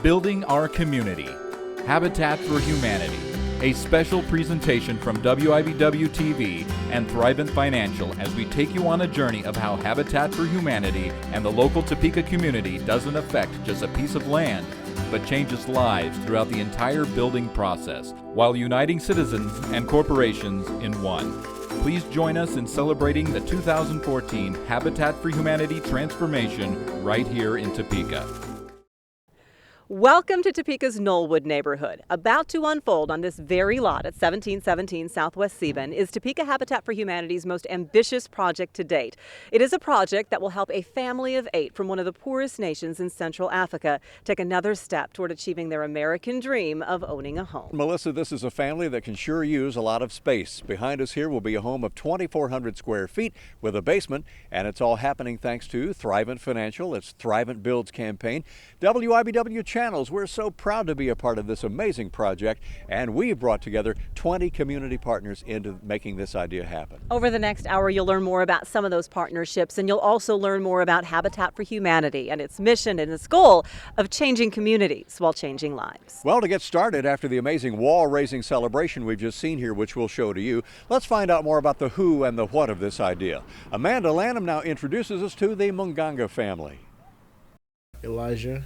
Building Our Community, Habitat for Humanity, a special presentation from WIBW TV and Thrivent Financial as we take you on a journey of how Habitat for Humanity and the local Topeka community doesn't affect just a piece of land, but changes lives throughout the entire building process while uniting citizens and corporations in one. Please join us in celebrating the 2014 Habitat for Humanity transformation right here in Topeka. Welcome to Topeka's Knollwood neighborhood. About to unfold on this very lot at 1717 Southwest Sebin is Topeka Habitat for Humanity's most ambitious project to date. It is a project that will help a family of 8 from one of the poorest nations in Central Africa take another step toward achieving their American dream of owning a home. Melissa, this is a family that can sure use a lot of space. Behind us here will be a home of 2,400 square feet with a basement, and it's all happening thanks to Thrivent Financial. It's Thrivent Builds campaign. WIBW Channels, we're so proud to be a part of this amazing project, and we've brought together 20 community partners into making this idea happen. Over the next hour, you'll learn more about some of those partnerships, and you'll also learn more about Habitat for Humanity and its mission and its goal of changing communities while changing lives. Well, to get started, after the amazing wall-raising celebration we've just seen here, which we'll show to you, let's find out more about the who and the what of this idea. Amanda Lanham now introduces us to the Munganga family. Elijah.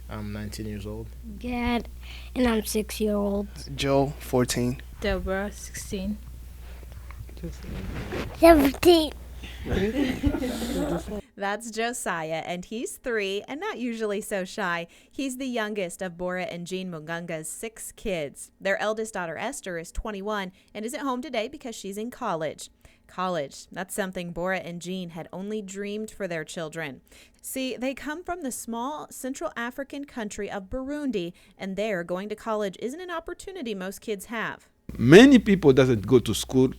I'm 19 years old. Gad, and I'm 6-year-old. Joe, 14. Deborah, 16. 17. That's Josiah, and he's 3 and not usually so shy. He's the youngest of Bora and Jean Munganga's 6 kids. Their eldest daughter, Esther, is 21 and is at home today because she's in college. College, that's something Bora and Jean had only dreamed for their children. See, they come from the small Central African country of Burundi, and there going to college isn't an opportunity most kids have. Many people doesn't go to school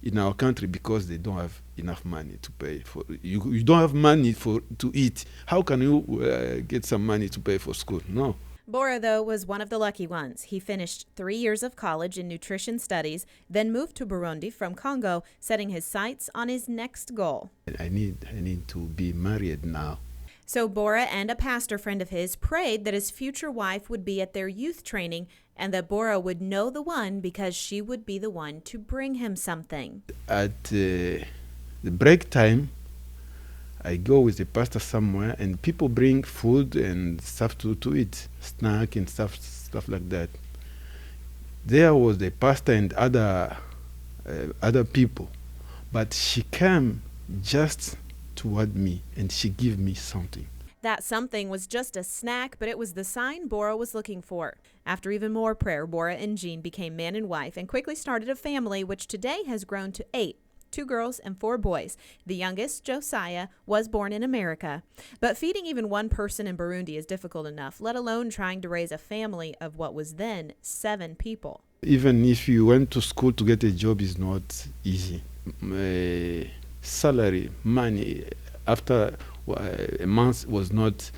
in our country because they don't have enough money to pay for. You don't have money to eat. How can you get some money to pay for school? No. Bora, though, was one of the lucky ones. He finished 3 years of college in nutrition studies, then moved to Burundi from Congo, setting his sights on his next goal. I need to be married now. So Bora and a pastor friend of his prayed that his future wife would be at their youth training and that Bora would know the one because she would be the one to bring him something. At the break time, I go with the pastor somewhere and people bring food and stuff to eat, snack and stuff like that. There was the pastor and other people, but she came just toward me and she gave me something. That something was just a snack, but it was the sign Bora was looking for. After even more prayer, Bora and Jean became man and wife and quickly started a family which today has grown to 8. 2 girls and 4 boys. The youngest, Josiah, was born in America. But feeding even one person in Burundi is difficult enough, let alone trying to raise a family of what was then 7 people. Even if you went to school to get a job is not easy. Salary, money, after a month was not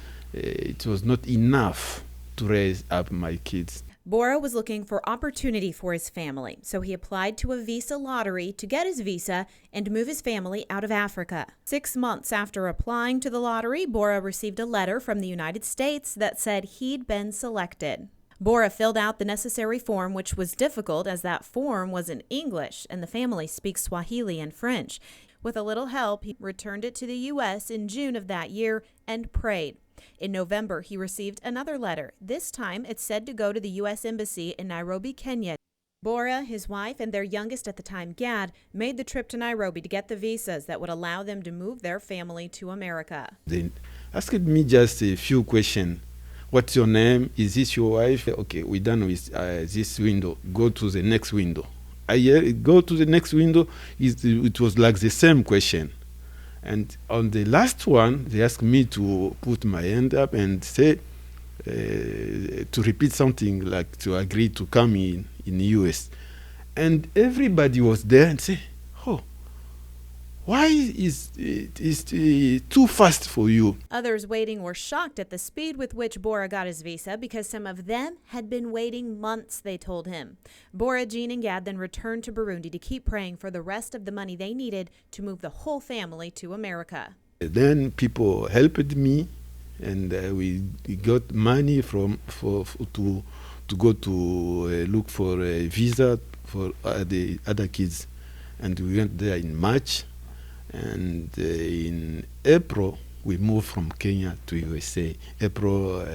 enough to raise up my kids. Bora was looking for opportunity for his family, so he applied to a visa lottery to get his visa and move his family out of Africa. 6 months after applying to the lottery, Bora received a letter from the United States that said he'd been selected. Bora filled out the necessary form, which was difficult as that form was in English and the family speaks Swahili and French. With a little help, he returned it to the U.S. in June of that year and prayed. In November, he received another letter. This time, it said to go to the U.S. Embassy in Nairobi, Kenya. Bora, his wife, and their youngest at the time, Gad, made the trip to Nairobi to get the visas that would allow them to move their family to America. They asked me just a few questions. What's your name? Is this your wife? Okay, we're done with this window. Go to the next window. I go to the next window. It was like the same question. And on the last one, they asked me to put my hand up and say, to repeat something like to agree to come in the U.S. And everybody was there and say, oh, why is it too fast for you? Others waiting were shocked at the speed with which Bora got his visa because some of them had been waiting months, they told him. Bora, Jean, and Gad then returned to Burundi to keep praying for the rest of the money they needed to move the whole family to America. Then people helped me and we got money to go to look for a visa for the other kids, and we went there in March, and in April we moved from Kenya to USA, April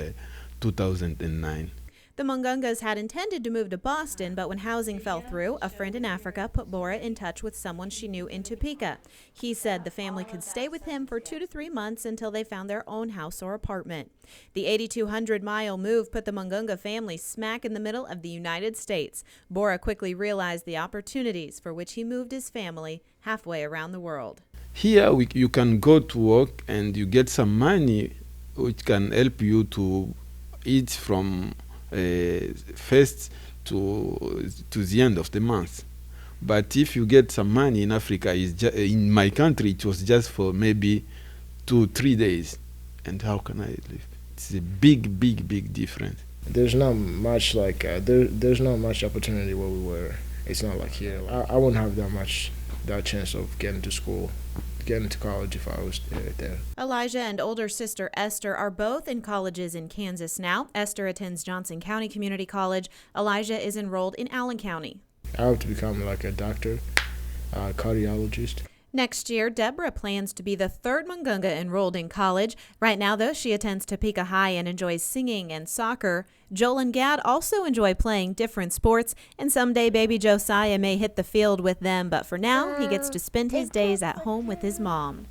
2009. The Mungungas had intended to move to Boston, but when housing fell through, a friend in Africa put Bora in touch with someone she knew in Topeka. He said the family could stay with him for 2 to 3 months until they found their own house or apartment. The 8,200-mile move put the Mungunga family smack in the middle of the United States. Bora quickly realized the opportunities for which he moved his family halfway around the world. Here you can go to work and you get some money which can help you to eat from first to the end of the month. But if you get some money in Africa, in my country, it was just for maybe 2-3 days. And how can I live? It's a big difference. There's not much there's not much opportunity where we were. It's not like here. I wouldn't have that chance of getting to school, getting to college if I was there. Elijah and older sister Esther are both in colleges in Kansas now. Esther attends Johnson County Community College. Elijah is enrolled in Allen County. I hope to become like a doctor, cardiologist. Next year, Deborah plans to be the third Mungunga enrolled in college. Right now, though, she attends Topeka High and enjoys singing and soccer. Joel and Gad also enjoy playing different sports, and someday baby Josiah may hit the field with them, but for now, he gets to spend his days at home with his mom.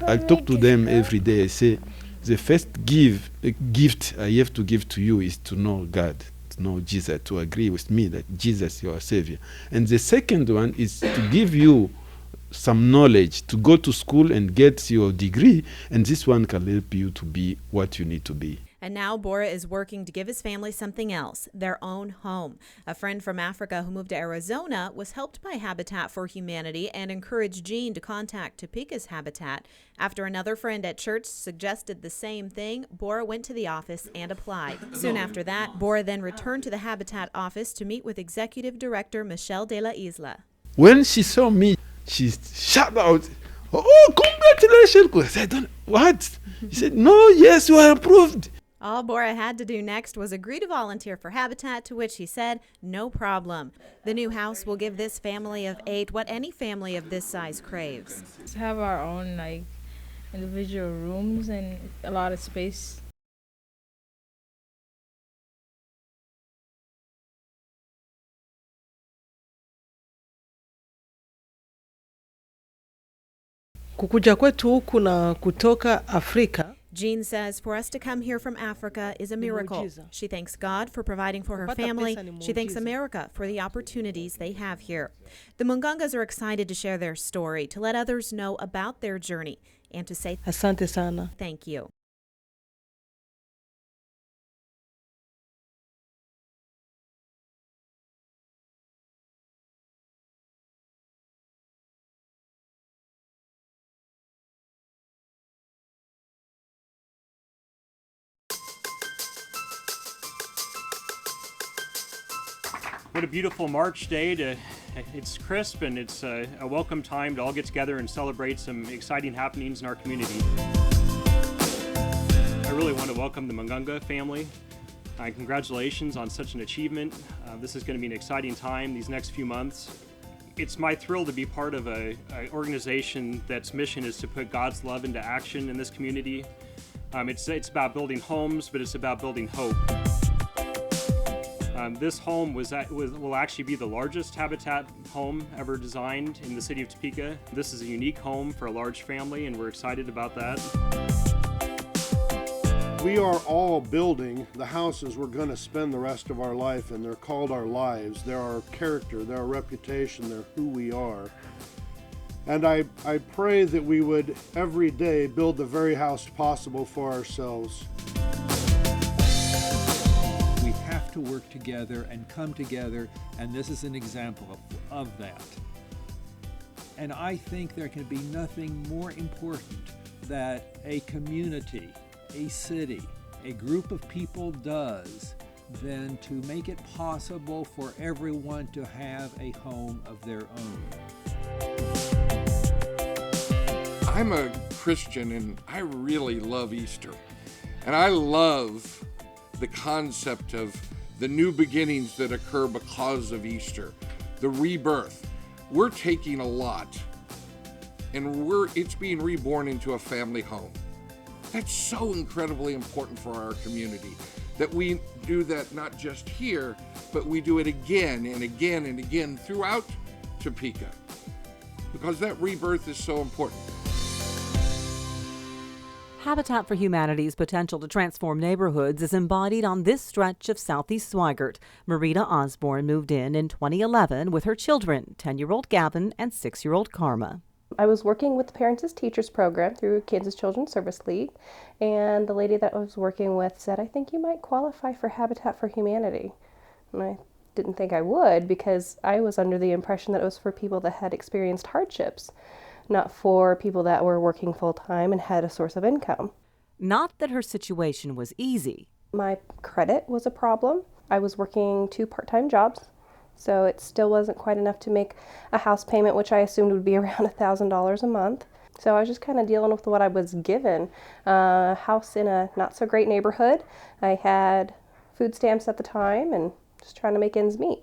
I talk to them every day. I say, the first gift I have to give to you is to know God, to know Jesus, to agree with me that Jesus is your Savior. And the second one is to give you some knowledge, to go to school and get your degree, and this one can help you to be what you need to be. And now Bora is working to give his family something else, their own home. A friend from Africa who moved to Arizona was helped by Habitat for Humanity and encouraged Jean to contact Topeka's Habitat. After another friend at church suggested the same thing, Bora went to the office and applied. Soon after that, Bora then returned to the Habitat office to meet with Executive Director Michelle de la Isla. When she saw me, she shouted out, "Oh, congratulations!" I said, "What?" He said, "No, yes, you are approved." All Bora had to do next was agree to volunteer for Habitat, to which he said, no problem. The new house will give this family of 8 what any family of this size craves. To have our own individual rooms and a lot of space. Kukuja kwetu huku na kutoka Afrika. Jean says for us to come here from Africa is a miracle. She thanks God for providing for her family. She thanks America for the opportunities they have here. The Mungungas are excited to share their story, to let others know about their journey, and to say Asante sana. Thank you. What a beautiful March day. It's crisp and it's a welcome time to all get together and celebrate some exciting happenings in our community. I really want to welcome the Mungunga family. Congratulations on such an achievement. This is going to be an exciting time these next few months. It's my thrill to be part of an organization that's mission is to put God's love into action in this community. It's about building homes, but it's about building hope. This home will actually be the largest Habitat home ever designed in the city of Topeka. This is a unique home for a large family, and we're excited about that. We are all building the houses we're going to spend the rest of our life in. They're called our lives. They're our character, they're our reputation, they're who we are. And I pray that we would every day build the very house possible for ourselves. We have to work together and come together, and this is an example of that. And I think there can be nothing more important that a community, a city, a group of people does than to make it possible for everyone to have a home of their own. I'm a Christian and I really love Easter. And I love the concept of the new beginnings that occur because of Easter, the rebirth. We're taking a lot and it's being reborn into a family home. That's so incredibly important for our community, that we do that not just here, but we do it again and again and again throughout Topeka, because that rebirth is so important. Habitat for Humanity's potential to transform neighborhoods is embodied on this stretch of Southeast Swigert. Marita Osborne moved in 2011 with her children, 10-year-old Gavin and 6-year-old Karma. I was working with the Parents as Teachers program through Kansas Children's Service League, and the lady that I was working with said, "I think you might qualify for Habitat for Humanity." And I didn't think I would, because I was under the impression that it was for people that had experienced hardships, not for people that were working full-time and had a source of income. Not that her situation was easy. My credit was a problem. I was working 2 part-time jobs, so it still wasn't quite enough to make a house payment, which I assumed would be around $1,000 a month. So I was just kind of dealing with what I was given. A house in a not-so-great neighborhood. I had food stamps at the time and just trying to make ends meet.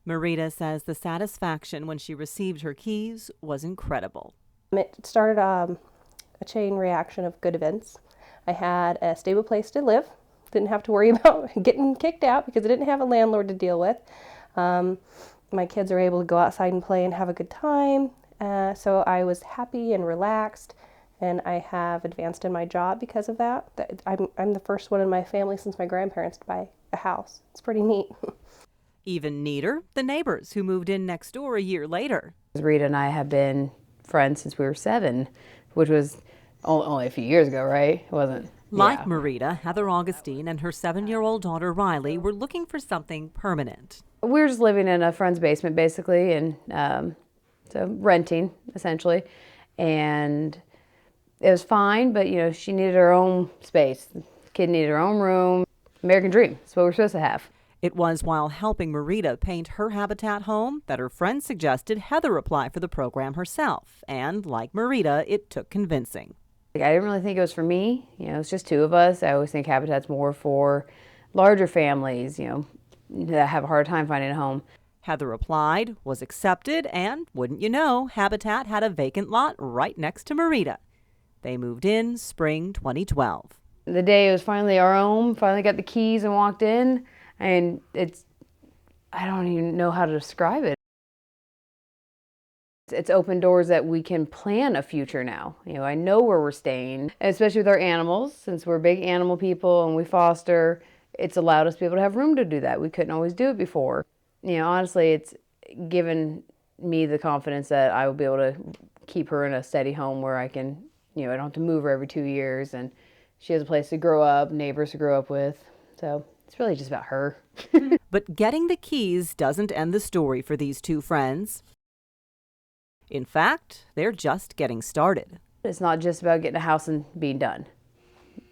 Marita says the satisfaction when she received her keys was incredible. It started a chain reaction of good events. I had a stable place to live. Didn't have to worry about getting kicked out because I didn't have a landlord to deal with. My kids are able to go outside and play and have a good time. So I was happy and relaxed, and I have advanced in my job because of that. I'm the first one in my family since my grandparents to buy a house. It's pretty neat. Even neater, the neighbors who moved in next door a year later. Rita and I have been friends since we were 7, which was only a few years ago, right? It wasn't. Like Marita, Heather Augustine and her 7-year-old daughter Riley were looking for something permanent. We were just living in a friend's basement, basically, and so renting, essentially. And it was fine, but, she needed her own space. The kid needed her own room. American dream. That's what we're supposed to have. It was while helping Marita paint her Habitat home that her friend suggested Heather apply for the program herself. And like Marita, it took convincing. I didn't really think it was for me. It's just 2 of us. I always think Habitat's more for larger families, that have a hard time finding a home. Heather applied, was accepted, and wouldn't you know, Habitat had a vacant lot right next to Marita. They moved in spring 2012. The day it was finally our own, finally got the keys and walked in. And I don't even know how to describe it. It's open doors that we can plan a future now. I know where we're staying, especially with our animals, since we're big animal people and we foster. It's allowed us to be able to have room to do that. We couldn't always do it before. Honestly, it's given me the confidence that I will be able to keep her in a steady home where I can, I don't have to move her every 2 years, and she has a place to grow up, neighbors to grow up with. So it's really just about her. But getting the keys doesn't end the story for these 2 friends. In fact, they're just getting started. It's not just about getting a house and being done.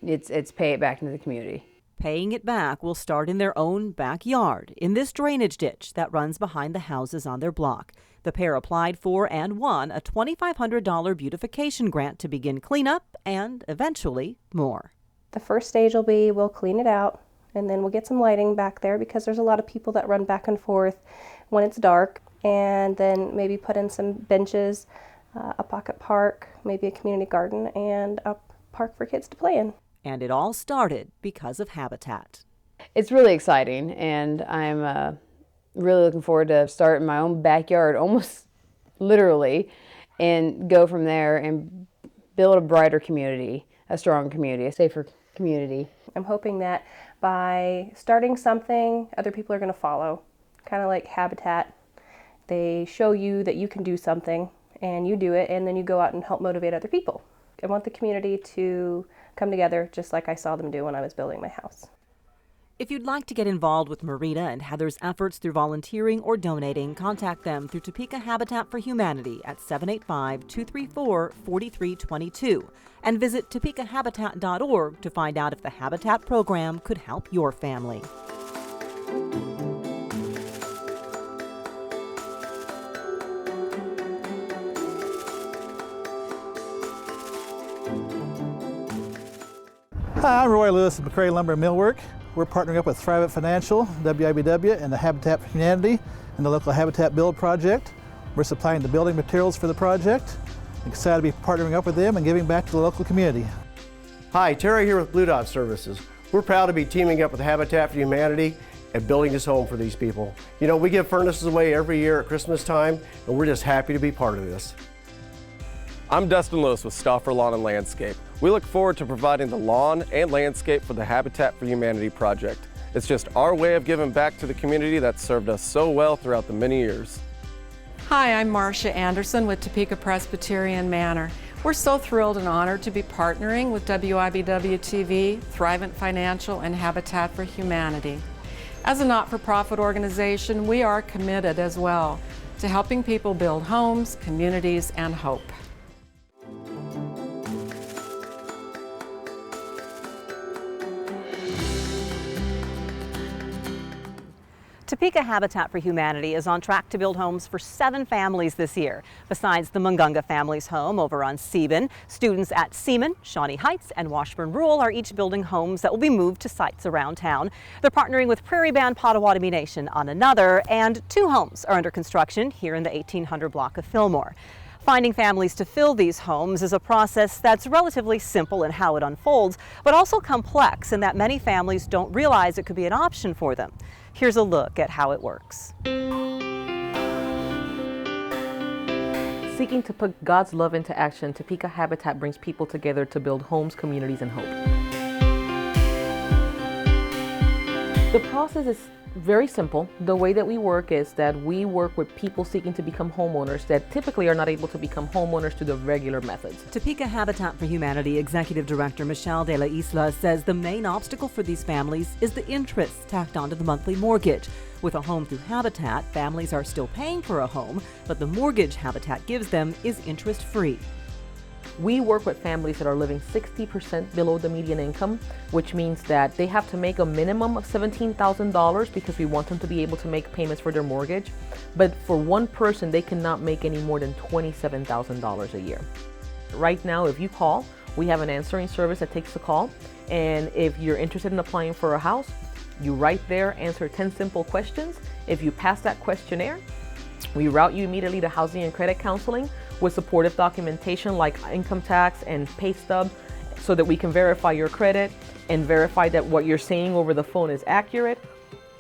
It's pay it back into the community. Paying it back will start in their own backyard, in this drainage ditch that runs behind the houses on their block. The pair applied for and won a $2,500 beautification grant to begin cleanup and eventually more. The first stage will be we'll clean it out, and then we'll get some lighting back there because there's a lot of people that run back and forth when it's dark, and then maybe put in some benches, a pocket park, maybe a community garden, and a park for kids to play in. And it all started because of Habitat. It's really exciting, and I'm really looking forward to starting my own backyard, almost literally, and go from there and build a brighter community, a strong community, a safer community. I'm hoping that by starting something, other people are going to follow. Kind of like Habitat. They show you that you can do something, and you do it, and then you go out and help motivate other people. I want the community to come together just like I saw them do when I was building my house. If you'd like to get involved with Marita and Heather's efforts through volunteering or donating, contact them through Topeka Habitat for Humanity at 785-234-4322 and visit topekahabitat.org to find out if the Habitat program could help your family. Hi, I'm Roy Lewis of McCray Lumber and Millwork. We're partnering up with Thrivent Financial, WIBW, and the Habitat for Humanity and the local Habitat Build project. We're supplying the building materials for the project. I'm excited to be partnering up with them and giving back to the local community. Hi, Terry here with Blue Dot Services. We're proud to be teaming up with Habitat for Humanity and building this home for these people. You know, we give furnaces away every year at Christmas time, and we're just happy to be part of this. I'm Dustin Lewis with Stauffer Lawn and Landscape. We look forward to providing the lawn and landscape for the Habitat for Humanity project. It's just our way of giving back to the community that's served us so well throughout the many years. Hi, I'm Marcia Anderson with Topeka Presbyterian Manor. We're so thrilled and honored to be partnering with WIBW-TV, Thrivent Financial, and Habitat for Humanity. As a not-for-profit organization, we are committed as well to helping people build homes, communities, and hope. Topeka Habitat for Humanity is on track to build homes for 7 families this year. Besides the Mungunga family's home over on Sebin, students at Seaman, Shawnee Heights, and Washburn Rural are each building homes that will be moved to sites around town. They're partnering with Prairie Band Potawatomi Nation on another, and 2 homes are under construction here in the 1800 block of Fillmore. Finding families to fill these homes is a process that's relatively simple in how it unfolds, but also complex in that many families don't realize it could be an option for them. Here's a look at how it works. Seeking to put God's love into action, Topeka Habitat brings people together to build homes, communities, and hope. The process is very simple. The way that we work is that we work with people seeking to become homeowners that typically are not able to become homeowners through the regular methods. Topeka Habitat for Humanity Executive Director Michelle De La Isla says the main obstacle for these families is the interest tacked onto the monthly mortgage. With a home through Habitat, families are still paying for a home, but the mortgage Habitat gives them is interest-free. We work with families that are living 60% below the median income, which means that they have to make a minimum of $17,000 because we want them to be able to make payments for their mortgage. But for one person, they cannot make any more than $27,000 a year. Right now, if you call, we have an answering service that takes the call. And if you're interested in applying for a house, you right there answer 10 simple questions. If you pass that questionnaire, we route you immediately to housing and credit counseling with supportive documentation like income tax and pay stub so that we can verify your credit and verify that what you're saying over the phone is accurate.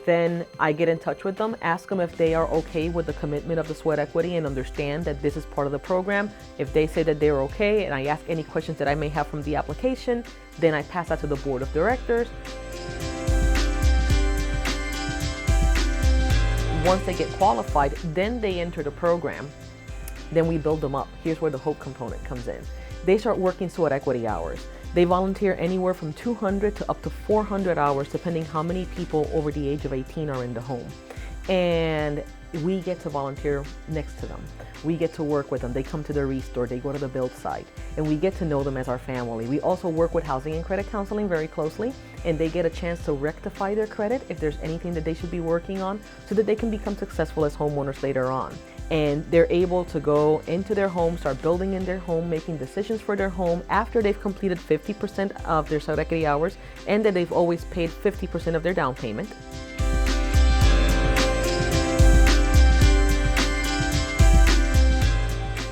Then I get in touch with them, ask them if they are okay with the commitment of the sweat equity and understand that this is part of the program. If they say that they're okay and I ask any questions that I may have from the application, then I pass that to the board of directors. Once they get qualified, then they enter the program. Then we build them up. Here's where the hope component comes in. They start working sweat equity hours. They volunteer anywhere from 200 to up to 400 hours, depending how many people over the age of 18 are in the home. And we get to volunteer next to them. We get to work with them. They come to the restore, they go to the build site, and we get to know them as our family. We also work with housing and credit counseling very closely, and they get a chance to rectify their credit if there's anything that they should be working on so that they can become successful as homeowners later on. And they're able to go into their home, start building in their home, making decisions for their home after they've completed 50% of their sweat equity hours and that they've always paid 50% of their down payment.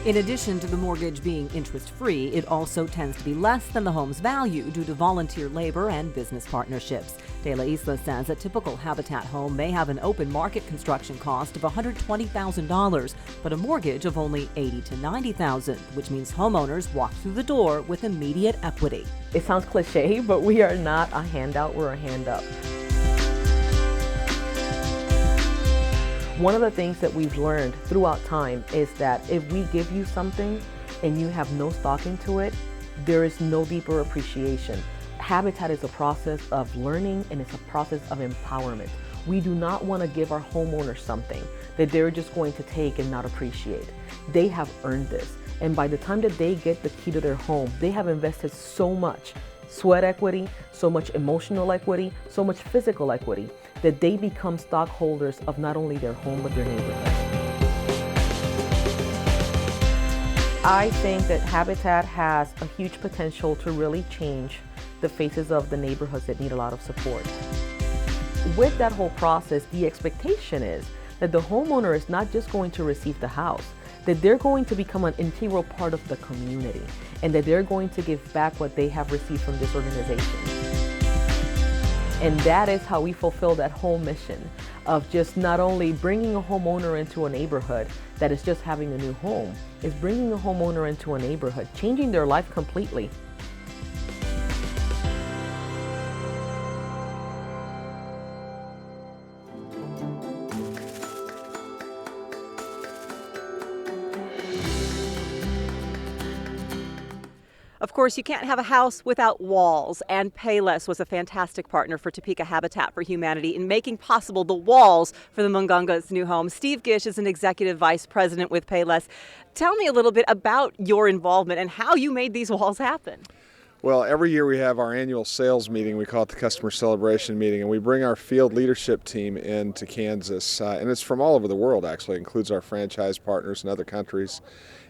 In addition to the mortgage being interest-free, it also tends to be less than the home's value due to volunteer labor and business partnerships. De La Isla says a typical Habitat home may have an open market construction cost of $120,000, but a mortgage of only $80,000 to $90,000, which means homeowners walk through the door with immediate equity. It sounds cliche, but we are not a handout, we're a hand up. One of the things that we've learned throughout time is that if we give you something and you have no stock into it, there is no deeper appreciation. Habitat is a process of learning and it's a process of empowerment. We do not want to give our homeowners something that they're just going to take and not appreciate. They have earned this, and by the time that they get the key to their home, they have invested so much sweat equity, so much emotional equity, so much physical equity, that they become stockholders of not only their home, but their neighborhood. I think that Habitat has a huge potential to really change the faces of the neighborhoods that need a lot of support. With that whole process, the expectation is that the homeowner is not just going to receive the house, that they're going to become an integral part of the community, and that they're going to give back what they have received from this organization. And that is how we fulfill that whole mission of just not only bringing a homeowner into a neighborhood that is just having a new home, is bringing a homeowner into a neighborhood, changing their life completely. Of course, you can't have a house without walls, and Payless was a fantastic partner for Topeka Habitat for Humanity in making possible the walls for the Mungunga's new home. Steve Gish is an executive vice president with Payless. Tell me a little bit about your involvement and how you made these walls happen. Well, every year we have our annual sales meeting. We call it the Customer Celebration Meeting, and we bring our field leadership team into Kansas, and it's from all over the world, actually. It includes our franchise partners in other countries.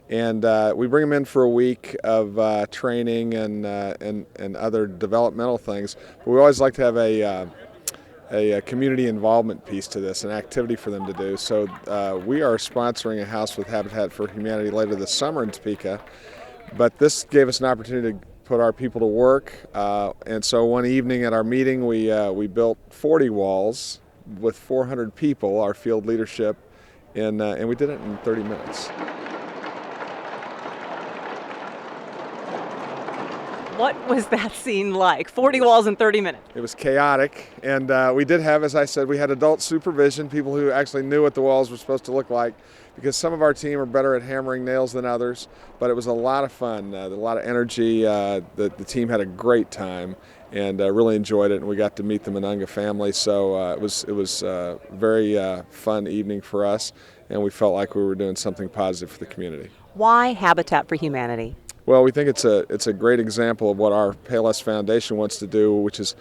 And we bring them in for a week of training and other developmental things. But we always like to have a community involvement piece to this, an activity for them to do. So we are sponsoring a house with Habitat for Humanity later this summer in Topeka. But this gave us an opportunity to put our people to work. And so one evening at our meeting, we built 40 walls with 400 people, our field leadership, and we did it in 30 minutes. What was that scene like? 40 walls in 30 minutes. It was chaotic, and we did have, as I said, we had adult supervision, people who actually knew what the walls were supposed to look like, because some of our team are better at hammering nails than others, but it was a lot of fun, a lot of energy. The team had a great time and really enjoyed it, and we got to meet the Mungunga family, so it was a very fun evening for us, and we felt like we were doing something positive for the community. Why Habitat for Humanity? Well, we think it's a great example of what our Payless Foundation wants to do, which is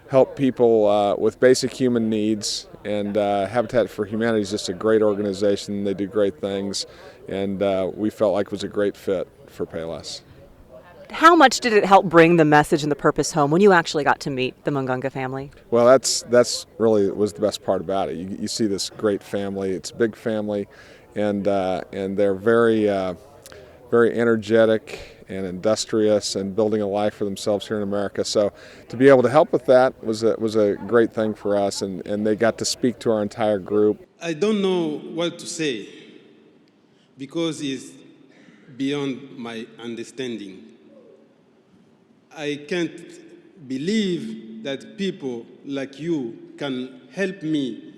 help people with basic human needs. And Habitat for Humanity is just a great organization. They do great things, and we felt like it was a great fit for Payless. How much did it help bring the message and the purpose home when you actually got to meet the Mungunga family? Well, that's really was the best part about it. You see this great family. It's a big family, and they're very energetic and industrious and building a life for themselves here in America. So to be able to help with that was a great thing for us, and they got to speak to our entire group. I don't know what to say because it's beyond my understanding. I can't believe that people like you can help me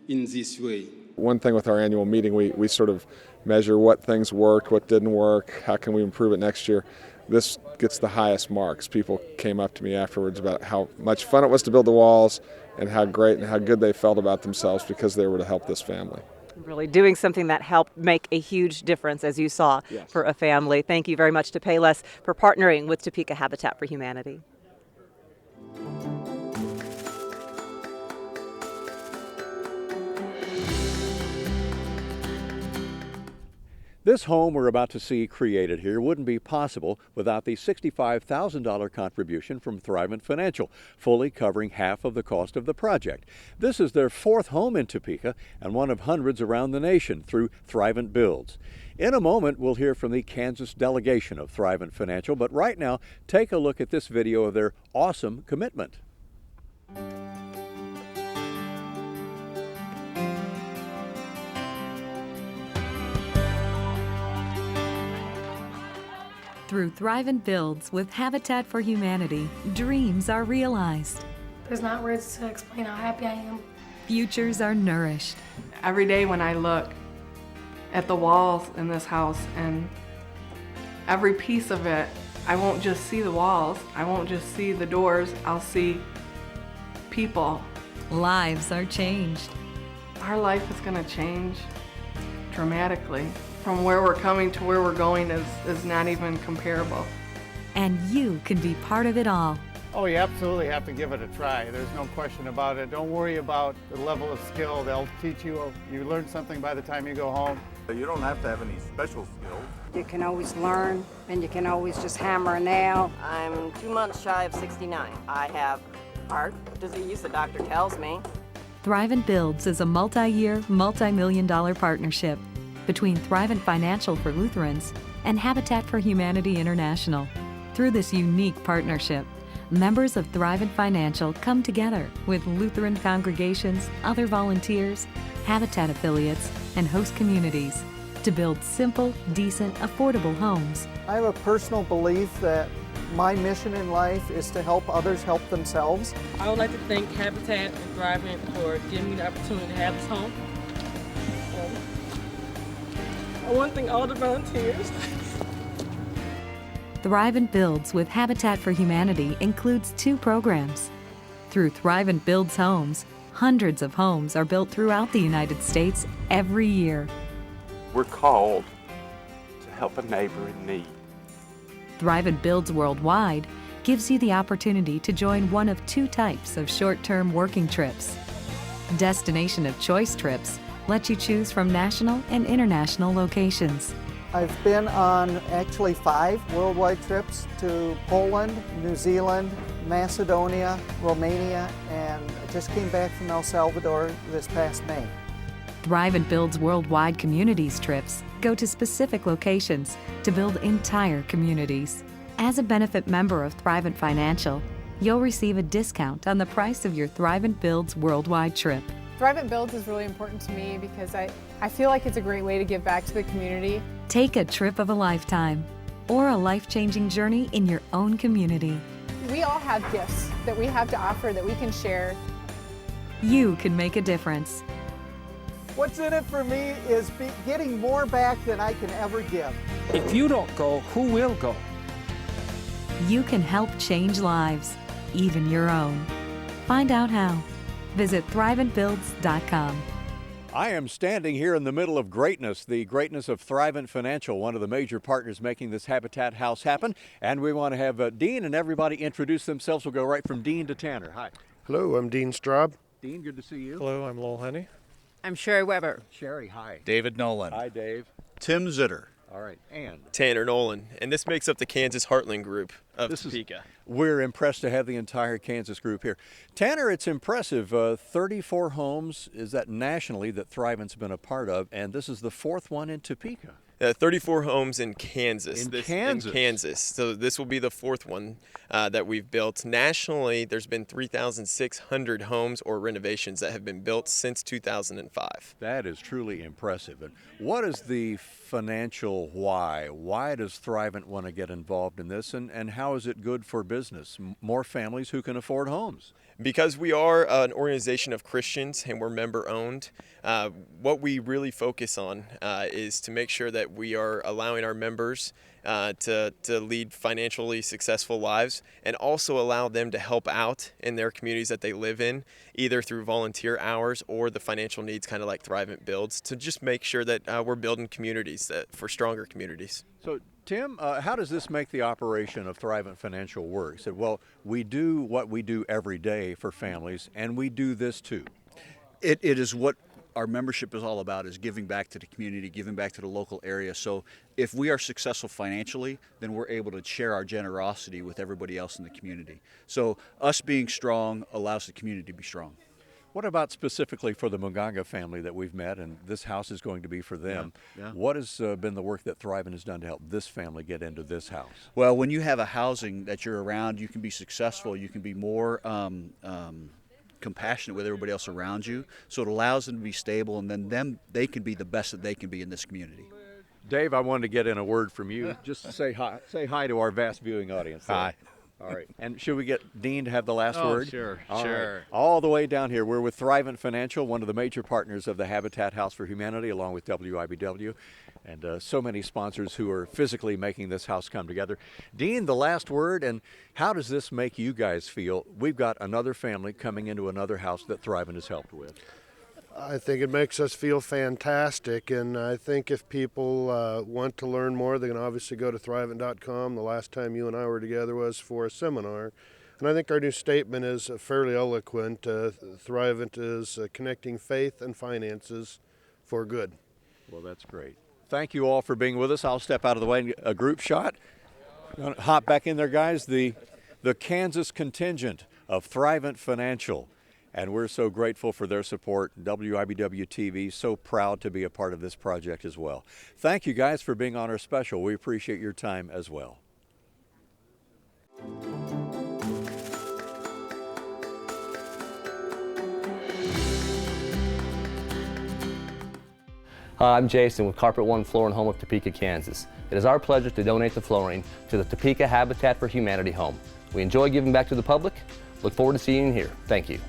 in this way. One thing with our annual meeting, we sort of measure what things worked, what didn't work, how can we improve it next year. This gets the highest marks. People came up to me afterwards about how much fun it was to build the walls and how great and how good they felt about themselves because they were to help this family. Really doing something that helped make a huge difference, as you saw, yes, for a family. Thank you very much to Payless for partnering with Topeka Habitat for Humanity. This home we're about to see created here wouldn't be possible without the $65,000 contribution from Thrivent Financial, fully covering half of the cost of the project. This is their fourth home in Topeka and one of hundreds around the nation through Thrivent Builds. In a moment, we'll hear from the Kansas delegation of Thrivent Financial, but right now, take a look at this video of their awesome commitment. Through Thrivent Builds with Habitat for Humanity, dreams are realized. There's not words to explain how happy I am. Futures are nourished. Every day when I look at the walls in this house and every piece of it, I won't just see the walls, I won't just see the doors, I'll see people. Lives are changed. Our life is going to change dramatically. From where we're coming to where we're going is not even comparable. And you can be part of it all. Oh, you absolutely have to give it a try. There's no question about it. Don't worry about the level of skill. They'll teach you. You learn something by the time you go home. You don't have to have any special skills. You can always learn, and you can always just hammer a nail. I'm 2 months shy of 69. I have heart disease, the doctor tells me. Thrivent Builds is a multi-year, multi-million-dollar partnership between Thrivent Financial for Lutherans and Habitat for Humanity International. Through this unique partnership, members of Thrivent Financial come together with Lutheran congregations, other volunteers, Habitat affiliates, and host communities to build simple, decent, affordable homes. I have a personal belief that my mission in life is to help others help themselves. I would like to thank Habitat and Thrivent for giving me the opportunity to have this home. I want to thank all the volunteers. Thrivent Builds with Habitat for Humanity includes 2 programs. Through Thrivent Builds Homes, hundreds of homes are built throughout the United States every year. We're called to help a neighbor in need. Thrivent Builds Worldwide gives you the opportunity to join one of 2 types of short-term working trips. Destination of Choice trips let you choose from national and international locations. I've been on actually 5 worldwide trips to Poland, New Zealand, Macedonia, Romania, and I just came back from El Salvador this past May. Thrivent Builds Worldwide Communities trips go to specific locations to build entire communities. As a benefit member of Thrivent Financial, you'll receive a discount on the price of your Thrivent Builds Worldwide trip. Thrivent Builds is really important to me because I feel like it's a great way to give back to the community. Take a trip of a lifetime or a life-changing journey in your own community. We all have gifts that we have to offer that we can share. You can make a difference. What's in it for me is getting more back than I can ever give. If you don't go, who will go? You can help change lives, even your own. Find out how. Visit thriventbuilds.com. I am standing here in the middle of greatness, the greatness of Thrivent Financial, one of the major partners making this Habitat House happen. And we want to have Dean and everybody introduce themselves. We'll go right from Dean to Tanner. Hi. Hello, I'm Dean Straub. Dean, good to see you. Hello, I'm Lowell Honey. I'm Sherry Weber. Sherry, hi. David Nolan. Hi, Dave. Tim Zitter. All right, and Tanner Nolan, and this makes up the Kansas Heartland Group of Topeka. We're impressed to have the entire Kansas group here. Tanner, it's impressive. 34 homes, is that nationally, that Thrivent's been a part of, and this is the 4th one in Topeka. 34 homes in Kansas. In Kansas. So this will be the 4th one that we've built. Nationally, there's been 3,600 homes or renovations that have been built since 2005. That is truly impressive. And what is the financial why? Why does Thrivent want to get involved in this, and how is it good for business? More families who can afford homes. Because we are an organization of Christians and we're member owned, what we really focus on is to make sure that we are allowing our members to lead financially successful lives and also allow them to help out in their communities that they live in, either through volunteer hours or the financial needs, kind of like Thrivent Builds, to just make sure that we're building communities for stronger communities. So, Tim, how does this make the operation of Thrivent Financial work? He said, well, we do what we do every day for families, and we do this too. It is what our membership is all about, is giving back to the community, giving back to the local area. So if we are successful financially, then we're able to share our generosity with everybody else in the community. So us being strong allows the community to be strong. What about specifically for the Munganga family that we've met, and this house is going to be for them? Yeah. What has been the work that Thrivent has done to help this family get into this house? Well, when you have a housing that you're around, you can be successful. You can be more compassionate with everybody else around you. So it allows them to be stable, and then they can be the best that they can be in this community. Dave, I wanted to get in a word from you. Just say hi. Say hi to our vast viewing audience. Hi. All right. And should we get Dean to have the last word? Sure, All sure. Right. All the way down here, we're with Thrivent Financial, one of the major partners of the Habitat House for Humanity, along with WIBW, and so many sponsors who are physically making this house come together. Dean, the last word, and how does this make you guys feel? We've got another family coming into another house that Thrivent has helped with. I think it makes us feel fantastic, and I think if people want to learn more, they can obviously go to Thrivent.com. The last time you and I were together was for a seminar, and I think our new statement is fairly eloquent. Thrivent is connecting faith and finances for good. Well, that's great. thank you all for being with us. I'll step out of the way and get a group shot. Hop back in there, guys. The Kansas contingent of Thrivent Financial. And we're so grateful for their support. WIBW TV, so proud to be a part of this project as well. Thank you guys for being on our special. We appreciate your time as well. Hi, I'm Jason with Carpet One Floor and Home of Topeka, Kansas. It is our pleasure to donate the flooring to the Topeka Habitat for Humanity home. We enjoy giving back to the public. Look forward to seeing you here. Thank you.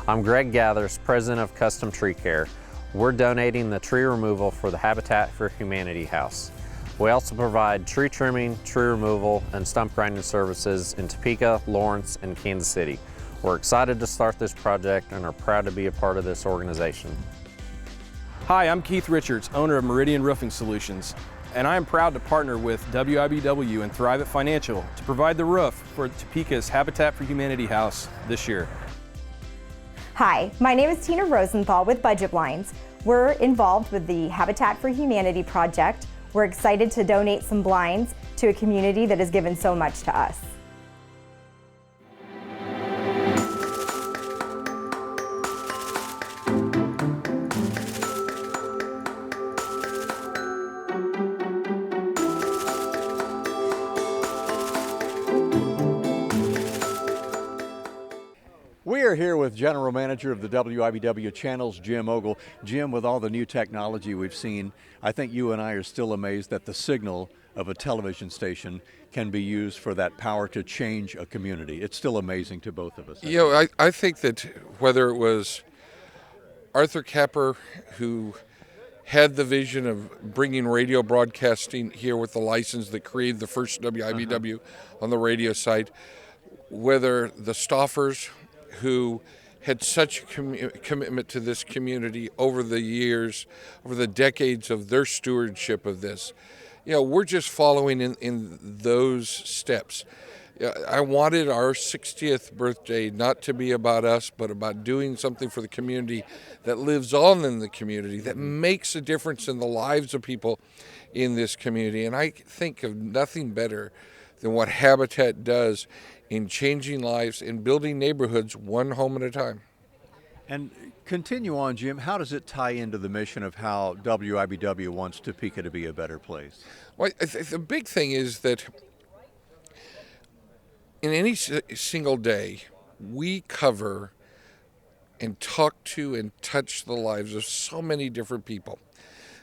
I'm Greg Gathers, president of Custom Tree Care. We're donating the tree removal for the Habitat for Humanity house. We also provide tree trimming, tree removal, and stump grinding services in Topeka, Lawrence, and Kansas City. We're excited to start this project and are proud to be a part of this organization. Hi, I'm Keith Richards, owner of Meridian Roofing Solutions, and I am proud to partner with WIBW and Thrivent Financial to provide the roof for Topeka's Habitat for Humanity house this year. Hi, my name is Tina Rosenthal with Budget Blinds. We're involved with the Habitat for Humanity project. We're excited to donate some blinds to a community that has given so much to us. We are here with General Manager of the WIBW Channels, Jim Ogle. Jim, with all the new technology we've seen, I think you and I are still amazed that the signal of a television station can be used for that power to change a community. It's still amazing to both of us. You know, I think that whether it was Arthur Capper, who had the vision of bringing radio broadcasting here with the license that created the first WIBW on the radio side, whether the Stoffers, who had such a commitment to this community over the years, over the decades of their stewardship of this. You know, we're just following in those steps. I wanted our 60th birthday not to be about us, but about doing something for the community that lives on in the community, that makes a difference in the lives of people in this community. And I think of nothing better than what Habitat does in changing lives and building neighborhoods one home at a time. And continue on, Jim. How does it tie into the mission of how WIBW wants Topeka to be a better place? Well, the big thing is that in any single day, we cover and talk to and touch the lives of so many different people.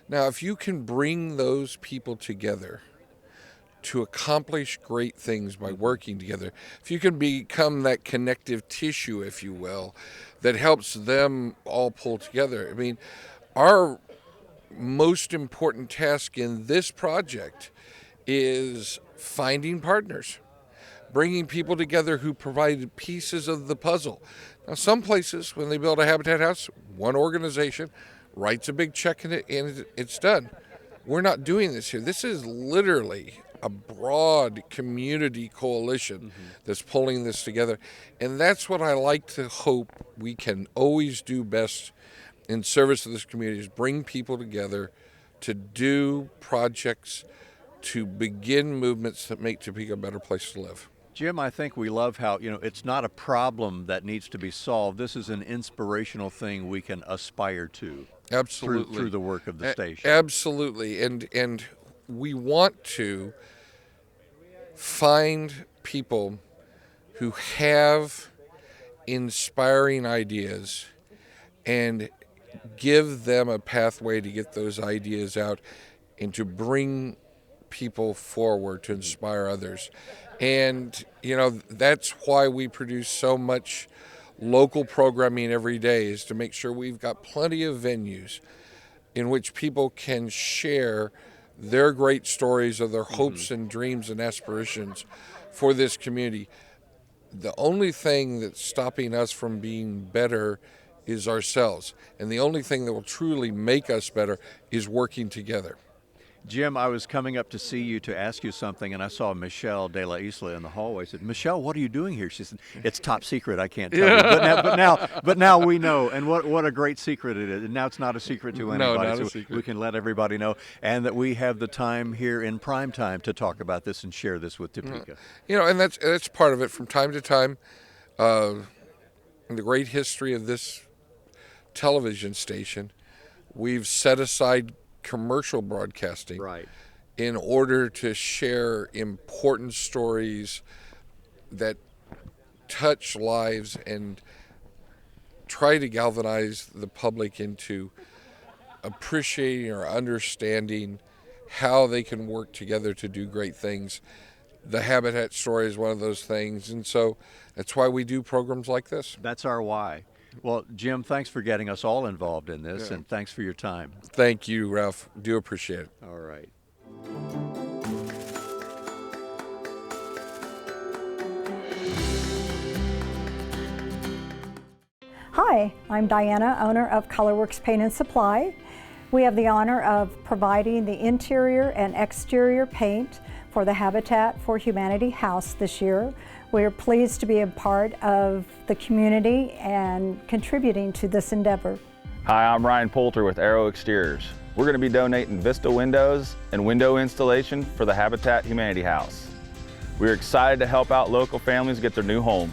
Now, if you can bring those people together to accomplish great things by working together, if you can become that connective tissue, if you will, that helps them all pull together. I mean, our most important task in this project is finding partners, bringing people together who provide pieces of the puzzle. Now, some places, when they build a Habitat house, one organization writes a big check and it's done. We're not doing this here. This is literally a broad community coalition that's pulling this together. And that's what I like to hope we can always do best in service of this community, is bring people together to do projects, to begin movements that make Topeka a better place to live. Jim, I think we love how, you know, it's not a problem that needs to be solved. This is an inspirational thing we can aspire to. Absolutely. Through the work of the station. Absolutely. And we want to find people who have inspiring ideas and give them a pathway to get those ideas out and to bring people forward to inspire others. And, you know, that's why we produce so much local programming every day, is to make sure we've got plenty of venues in which people can share their great stories of their hopes and dreams and aspirations for this community. The only thing that's stopping us from being better is ourselves. And the only thing that will truly make us better is working together. Jim, I was coming up to see you to ask you something, and I saw Michelle de la Isla in the hallway. I said, Michelle, what are you doing here? She said, it's top secret. I can't tell you. But now we know, and what a great secret it is. And now it's not a secret to anybody. No, not so a secret. We can let everybody know, and that we have the time here in prime time to talk about this and share this with Topeka. You know, and that's part of it. From time to time, in the great history of this television station, we've set aside commercial broadcasting in order to share important stories that touch lives and try to galvanize the public into appreciating or understanding how they can work together to do great things. The Habitat story is one of those things, and so that's why we do programs like this. That's our why. Well, Jim, thanks for getting us all involved in this, and thanks for your time. Thank you, Ralph. Do appreciate it. All right. Hi, I'm Diana, owner of Colorworks Paint and Supply. We have the honor of providing the interior and exterior paint for the Habitat for Humanity house this year. We are pleased to be a part of the community and contributing to this endeavor. Hi, I'm Ryan Poulter with Arrow Exteriors. We're going to be donating Vista windows and window installation for the Habitat Humanity House. We're excited to help out local families get their new home.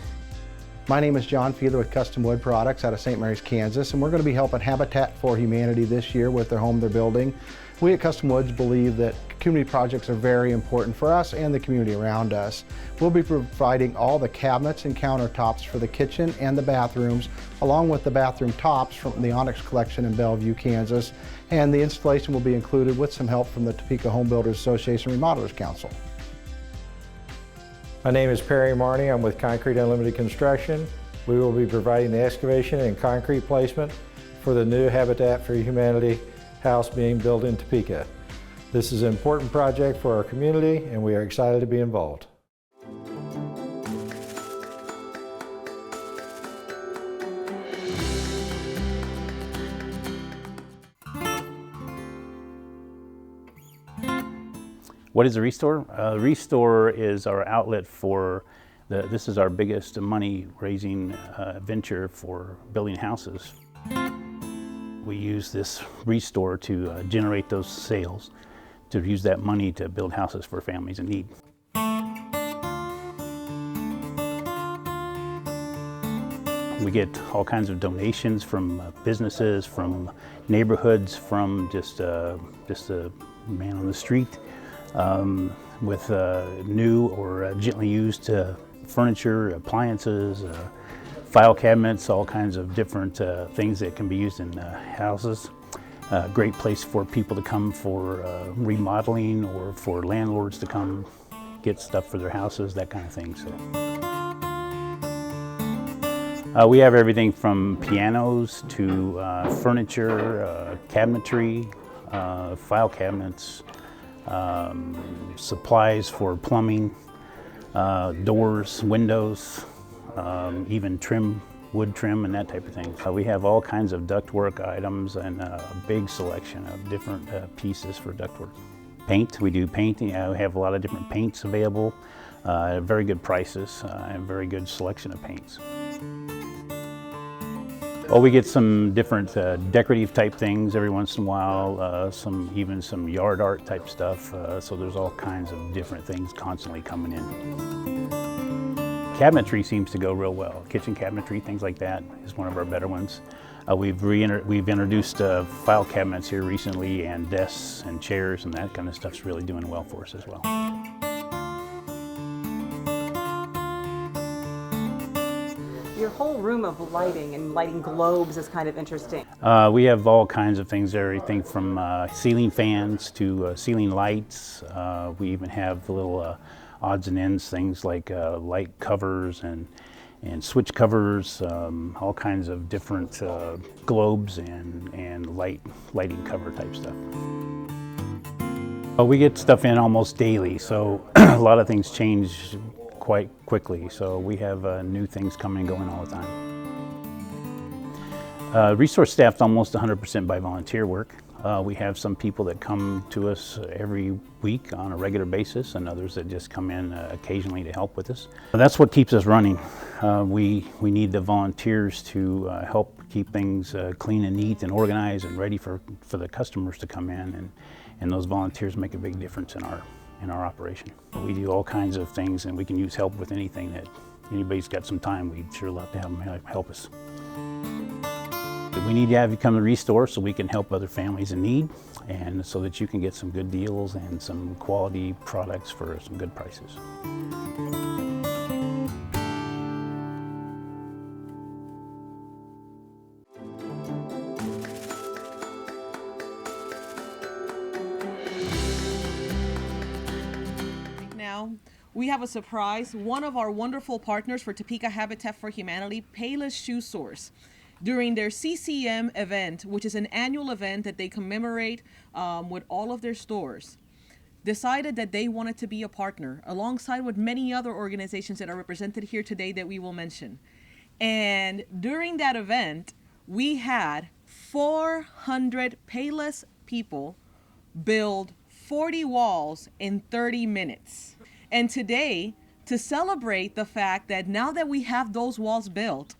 My name is John Fiedler with Custom Wood Products out of St. Mary's, Kansas, and we're going to be helping Habitat for Humanity this year with their home they're building. We at Custom Woods believe that community projects are very important for us and the community around us. We'll be providing all the cabinets and countertops for the kitchen and the bathrooms, along with the bathroom tops from the Onyx Collection in Bellevue, Kansas, and the installation will be included with some help from the Topeka Home Builders Association Remodelers Council. My name is Perry Marney. I'm with Concrete Unlimited Construction. We will be providing the excavation and concrete placement for the new Habitat for Humanity house being built in Topeka. This is an important project for our community, and we are excited to be involved. What is a Restore? Restore is our outlet for this is our biggest money-raising venture for building houses. We use this Restore to generate those sales, to use that money to build houses for families in need. We get all kinds of donations from businesses, from neighborhoods, from just a man on the street. With new or gently used furniture, appliances, file cabinets, all kinds of different things that can be used in houses. Great place for people to come for remodeling, or for landlords to come get stuff for their houses, that kind of thing. So. We have everything from pianos to furniture, cabinetry, file cabinets, supplies for plumbing, doors, windows, even trim, wood trim and that type of thing. We have all kinds of ductwork items and a big selection of different pieces for ductwork. Paint, we do painting. We have a lot of different paints available, very good prices, and very good selection of paints. Well, we get some different decorative type things every once in a while, even some yard art type stuff, so there's all kinds of different things constantly coming in. Cabinetry seems to go real well. Kitchen cabinetry, things like that, is one of our better ones. We've introduced file cabinets here recently, and desks and chairs, and that kind of stuff's really doing well for us as well. Your whole room of lighting and lighting globes is kind of interesting. We have all kinds of things, everything from ceiling fans to ceiling lights. We even have little odds and ends, things like light covers and switch covers, all kinds of different globes and lighting cover type stuff. We get stuff in almost daily, so a lot of things change quite quickly, so we have new things coming and going all the time. Resource staff's almost 100% by volunteer work. We have some people that come to us every week on a regular basis, and others that just come in occasionally to help with us. That's what keeps us running. We need the volunteers to help keep things clean and neat and organized and ready for the customers to come in, and those volunteers make a big difference in our operation. We do all kinds of things, and we can use help with anything. That anybody's got some time, we'd sure love to have them help us. We need to have you come to Restore so we can help other families in need, and so that you can get some good deals and some quality products for some good prices. Now, we have a surprise. One of our wonderful partners for Topeka Habitat for Humanity, Payless Shoe Source, during their CCM event, which is an annual event that they commemorate with all of their stores, decided that they wanted to be a partner alongside with many other organizations that are represented here today that we will mention. And during that event, we had 400 Payless people build 40 walls in 30 minutes. And today, to celebrate the fact that now that we have those walls built,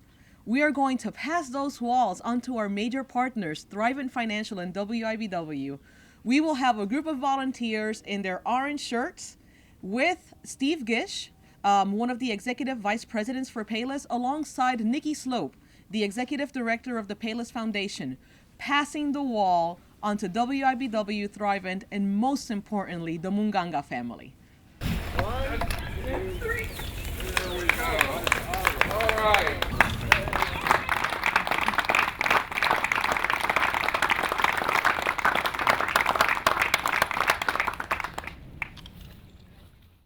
we are going to pass those walls onto our major partners, Thrivent Financial and WIBW. We will have a group of volunteers in their orange shirts with Steve Gish, one of the executive vice presidents for Payless, alongside Nikki Slope, the executive director of the Payless Foundation, passing the wall onto WIBW, Thrivent, and most importantly, the Munganga family. 1, 2, 3. There we go. All right.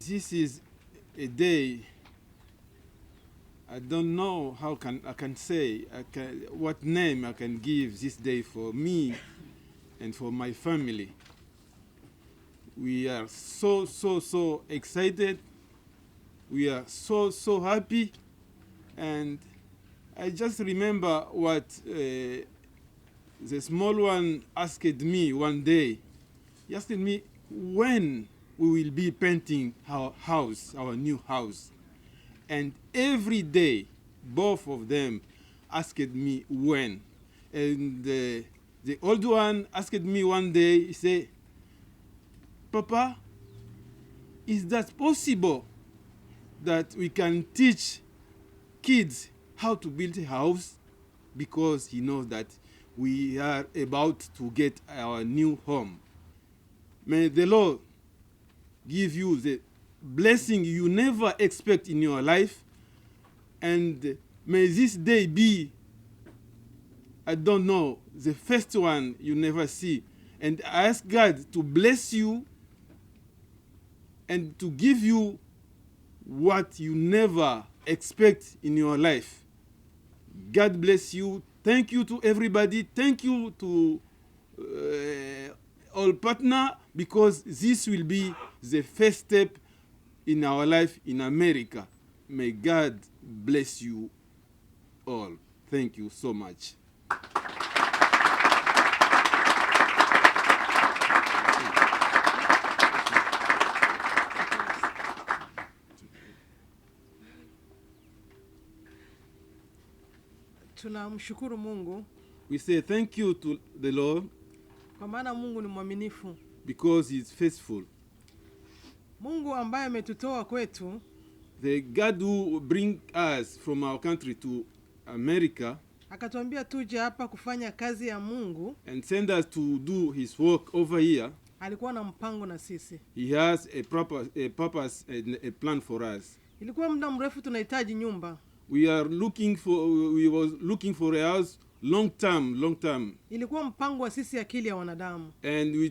This is a day I don't know how I can say what name I can give this day for me and for my family. We are so excited. We are so happy, and I just remember what the small one asked me one day. He asked me when we will be painting our house, our new house. And every day, both of them asked me when. And the old one asked me one day, he said, Papa, is that possible that we can teach kids how to build a house? Because he knows that we are about to get our new home. May the Lord give you the blessing you never expect in your life, and may this day be, I don't know, the first one you never see. And I ask God to bless you and to give you what you never expect in your life. God bless you. Thank you to everybody. Thank you to all partner, because this will be the first step in our life in America. May God bless you all. Thank you so much. Tunamshukuru Mungu We say thank you to the Lord kwa maana Mungu ni mwaminifu. because he is faithful. Mungu ambaye ametutoa kwetu, The God who bring us from our country to America akatuambia tuje hapa kufanya kazi ya Mungu, and send us to do his work over here. alikuwa na mpango na sisi. He has a purpose and a plan for us. Ilikuwa muda mrefu tunahitaji nyumba. We was looking for a house long time. Ilikuwa mpango wa sisi akili ya wanadamu. And we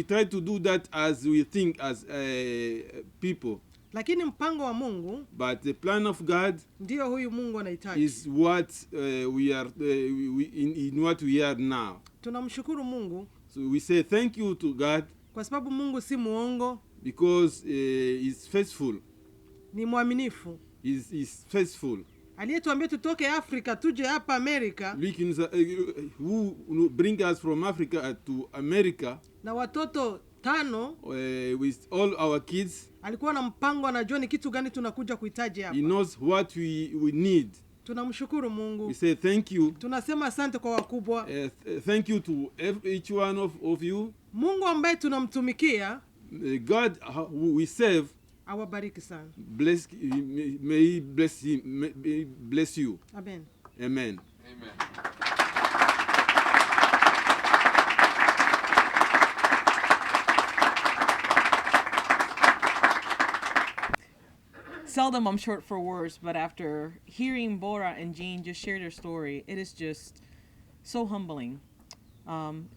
try to do that as we think as people. Lakini mpango wa Mungu, but the plan of God ndio huyu Mungu anahitaji. is what we are in what we are now. Tunamshukuru Mungu. So we say thank you to God. Kwa sababu Mungu si muongo. Because he's faithful. Ni mwaminifu. He's faithful. aliyetuambia tutoke Afrika tuje hapa Amerika, who bring us from Africa to America, na watoto 5 with all our kids. Alikuwa na mpango, anajua ni kitu gani tunakuja kuhitaji hapa. He knows what we need. Tunamshukuru Mungu. We say thank you. Tunasema asante kwa wakubwa. Thank you to each one of you. Mungu ambaye tunamtumikia, God who we serve, awabariki sana. May he bless you. Amen. Amen. Amen. Seldom I'm short for words, but after hearing Bora and Jean just share their story, it is just so humbling.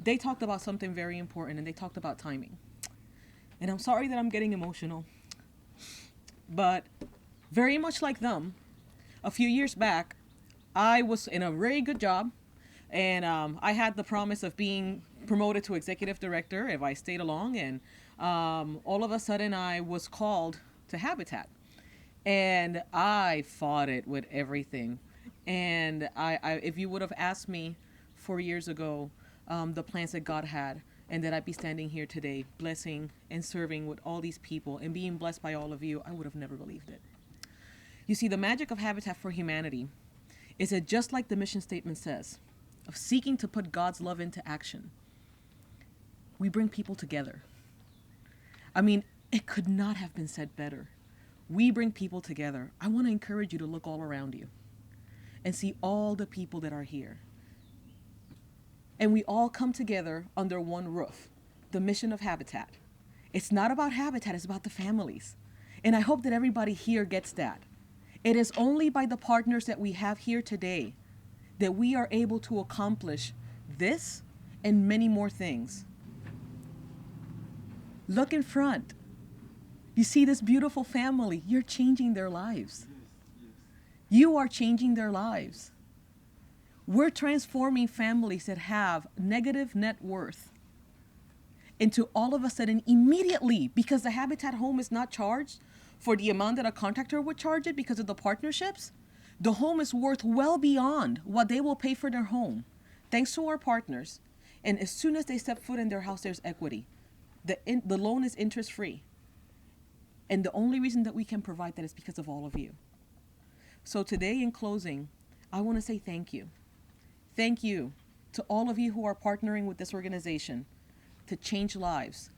They talked about something very important, and they talked about timing. And I'm sorry that I'm getting emotional, but very much like them, a few years back, I was in a very good job, and I had the promise of being promoted to executive director if I stayed along, and all of a sudden I was called to Habitat. And I fought it with everything. And I if you would have asked me 4 years ago the plans that God had, and that I'd be standing here today blessing and serving with all these people and being blessed by all of you, I would have never believed it. You see, the magic of Habitat for Humanity is that, just like the mission statement says, of seeking to put God's love into action, we bring people together. I mean, it could not have been said better. We bring people together. I want to encourage you to look all around you and see all the people that are here. And we all come together under one roof, the mission of Habitat. It's not about Habitat, it's about the families. And I hope that everybody here gets that. It is only by the partners that we have here today that we are able to accomplish this and many more things. Look in front. You see this beautiful family. You're changing their lives. You are changing their lives. We're transforming families that have negative net worth into all of a sudden immediately, because the Habitat home is not charged for the amount that a contractor would charge it because of the partnerships. The home is worth well beyond what they will pay for their home, thanks to our partners. And as soon as they step foot in their house, there's equity. The loan is interest free. And the only reason that we can provide that is because of all of you. So today, in closing, I want to say thank you. Thank you to all of you who are partnering with this organization to change lives.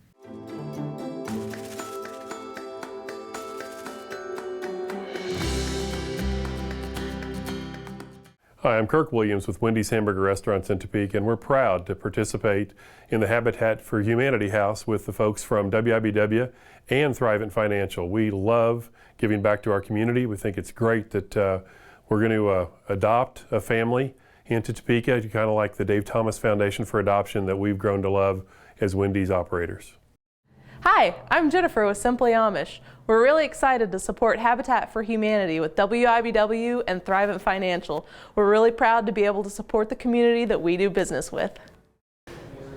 Hi, I'm Kirk Williams with Wendy's Hamburger Restaurants in Topeka, and we're proud to participate in the Habitat for Humanity House with the folks from WIBW and Thrivent Financial. We love giving back to our community. We think it's great that we're going to adopt a family into Topeka, kind of like the Dave Thomas Foundation for Adoption that we've grown to love as Wendy's operators. Hi, I'm Jennifer with Simply Amish. We're really excited to support Habitat for Humanity with WIBW and Thrivent Financial. We're really proud to be able to support the community that we do business with.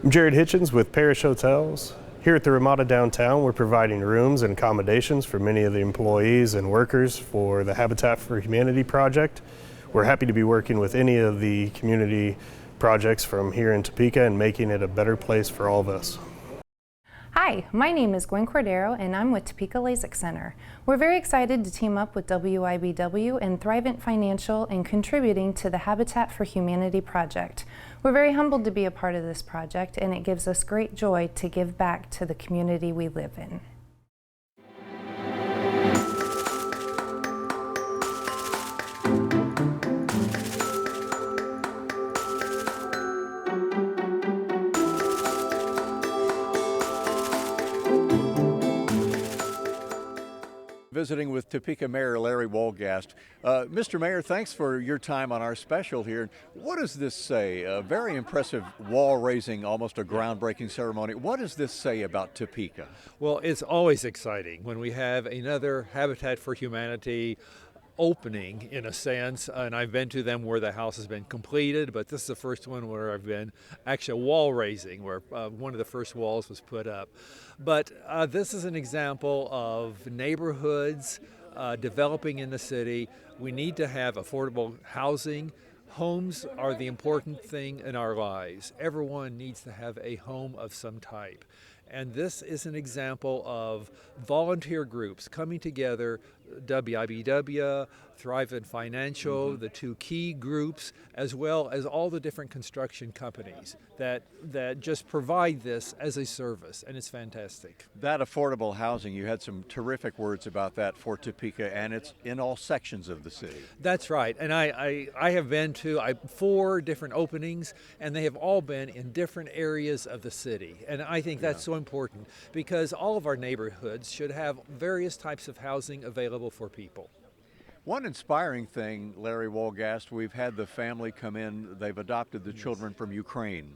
I'm Jared Hitchens with Parish Hotels. Here at the Ramada downtown, we're providing rooms and accommodations for many of the employees and workers for the Habitat for Humanity project. We're happy to be working with any of the community projects from here in Topeka and making it a better place for all of us. Hi, my name is Gwen Cordero and I'm with Topeka LASIK Center. We're very excited to team up with WIBW and Thrivent Financial in contributing to the Habitat for Humanity project. We're very humbled to be a part of this project, and it gives us great joy to give back to the community we live in. Visiting with Topeka Mayor Larry Wolgast. Mr. Mayor, thanks for your time on our special here. What does this say? A very impressive wall raising, almost a groundbreaking ceremony. What does this say about Topeka? Well, it's always exciting when we have another Habitat for Humanity opening, in a sense, and I've been to them where the house has been completed, but this is the first one where I've been actually wall raising, where one of the first walls was put up. But this is an example of neighborhoods developing in the city. We need to have affordable housing. Homes are the important thing in our lives. Everyone needs to have a home of some type. And this is an example of volunteer groups coming together, WIBW, Thrivent Financial, the two key groups, as well as all the different construction companies that just provide this as a service, and it's fantastic. That affordable housing, you had some terrific words about that for Topeka, and it's in all sections of the city. That's right, and I have been to 4 different openings, and they have all been in different areas of the city, and I think that's so important because all of our neighborhoods should have various types of housing available for people. One inspiring thing, Larry Wolgast, we've had the family come in, they've adopted the children from Ukraine,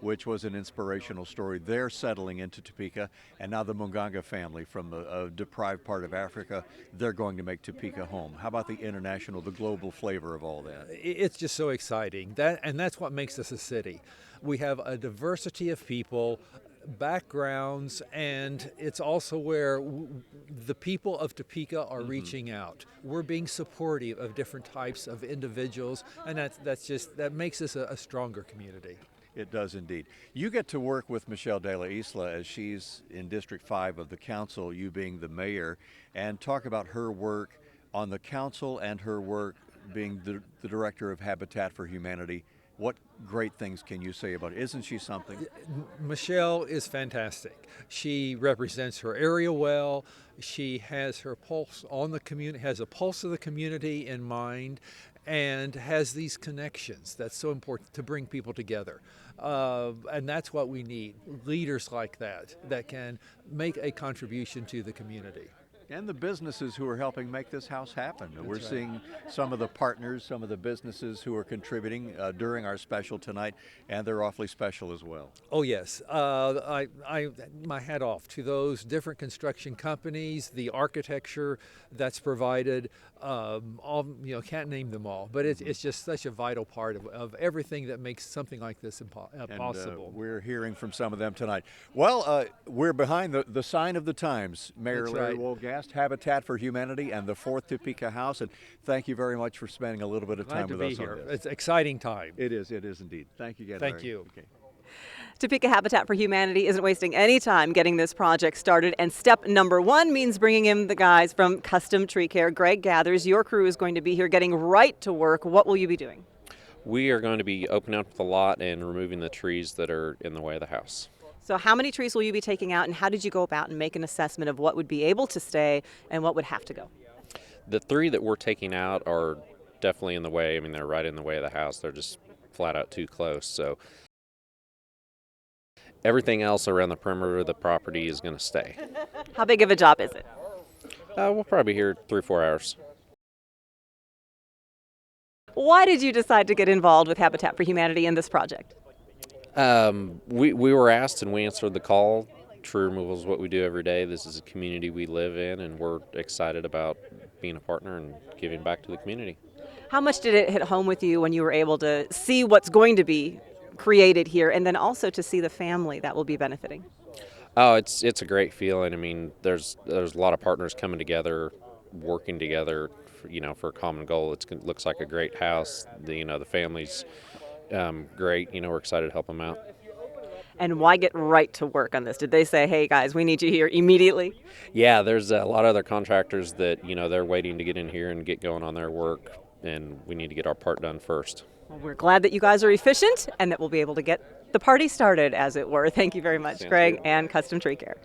which was an inspirational story. They're settling into Topeka, and now the Munganga family from a deprived part of Africa, they're going to make Topeka home. How about the international, the global flavor of all that? It's just so exciting, and that's what makes us a city. We have a diversity of people, backgrounds, and it's also where the people of Topeka are reaching out. We're being supportive of different types of individuals, and that makes us a stronger community. It does indeed. You get to work with Michelle De La Isla as she's in District 5 of the council, you being the mayor, and talk about her work on the council and her work being the director of Habitat for Humanity. What great things can you say about it? Isn't she something? Michelle is fantastic. She represents her area well. She has her pulse on the community, has a pulse of the community in mind, and has these connections. That's so important to bring people together. And that's what we need, leaders like that can make a contribution to the community. And the businesses who are helping make this house happen. We're seeing some of the partners, some of the businesses who are contributing during our special tonight, and they're awfully special as well. Oh yes, my hat off to those different construction companies, the architecture that's provided. Can't name them all, but it's just such a vital part of everything that makes something like this possible. We're hearing from some of them tonight. Well, we're behind the sign of the times, Mayor Larry Wolgast, Habitat for Humanity, and the 4th Topeka House. And thank you very much for spending a little bit of time with us on this. It's an exciting time. It is indeed. Thank you again, Thank Larry. you. Okay. Topeka Habitat for Humanity isn't wasting any time getting this project started, and step number 1 means bringing in the guys from Custom Tree Care. Greg Gathers, your crew is going to be here getting right to work. What will you be doing? We are going to be opening up the lot and removing the trees that are in the way of the house. So how many trees will you be taking out, and how did you go about and make an assessment of what would be able to stay and what would have to go? The 3 that we're taking out are definitely in the way. I mean, they're right in the way of the house. They're just flat out too close. So everything else around the perimeter of the property is going to stay. How big of a job is it? We'll probably be here 3 or 4 hours. Why did you decide to get involved with Habitat for Humanity in this project? We were asked and we answered the call. Tree removal is what we do every day. This is a community we live in, and we're excited about being a partner and giving back to the community. How much did it hit home with you when you were able to see what's going to be created here, and then also to see the family that will be benefiting? Oh, it's a great feeling. I mean, there's a lot of partners coming together, working together, for a common goal. It looks like a great house. The family's great. We're excited to help them out. And why get right to work on this? Did they say, hey guys, we need you here immediately? Yeah, there's a lot of other contractors that, they're waiting to get in here and get going on their work, and we need to get our part done first. Well, we're glad that you guys are efficient and that we'll be able to get the party started, as it were. Thank you very much, Sounds Greg good. and Custom Tree Care.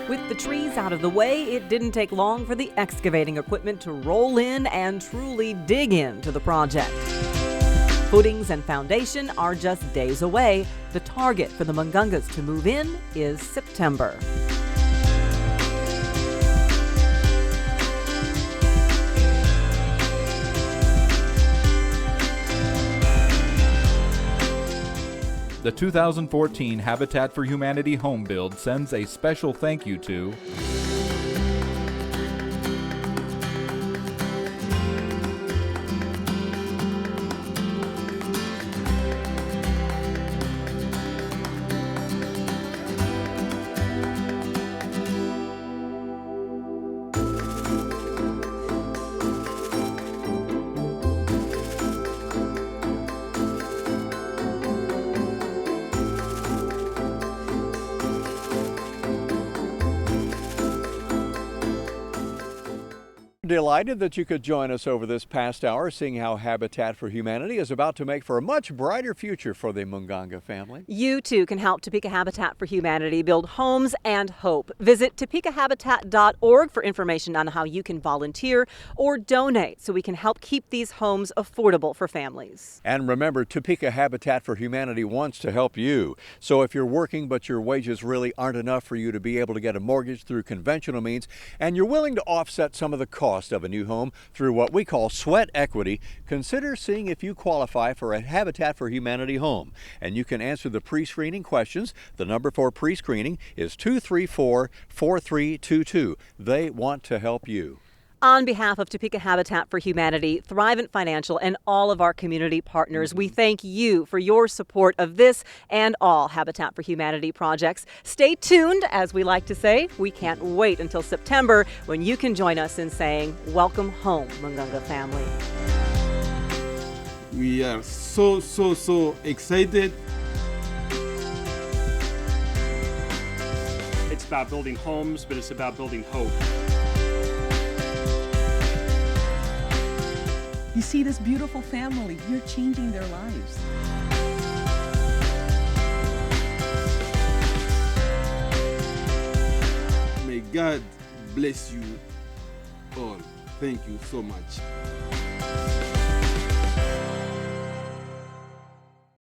With the trees out of the way, it didn't take long for the excavating equipment to roll in and truly dig into the project. Footings and foundation are just days away. The target for the Mungungas to move in is September. The 2014 Habitat for Humanity Home Build sends a special thank you to Delighted that you could join us over this past hour, seeing how Habitat for Humanity is about to make for a much brighter future for the Munganga family. You too can help Topeka Habitat for Humanity build homes and hope. Visit topekahabitat.org for information on how you can volunteer or donate so we can help keep these homes affordable for families. And remember, Topeka Habitat for Humanity wants to help you. So if you're working but your wages really aren't enough for you to be able to get a mortgage through conventional means, and you're willing to offset some of the cost of a new home through what we call sweat equity, consider seeing if you qualify for a Habitat for Humanity home. And you can answer the pre-screening questions. The number for pre-screening is 234-4322. They want to help you. On behalf of Topeka Habitat for Humanity, Thrivent Financial, and all of our community partners, we thank you for your support of this and all Habitat for Humanity projects. Stay tuned, as we like to say. We can't wait until September when you can join us in saying, "Welcome home, Munganga family." We are so excited. It's about building homes, but it's about building hope. You see this beautiful family, you're changing their lives. May God bless you all. Thank you so much.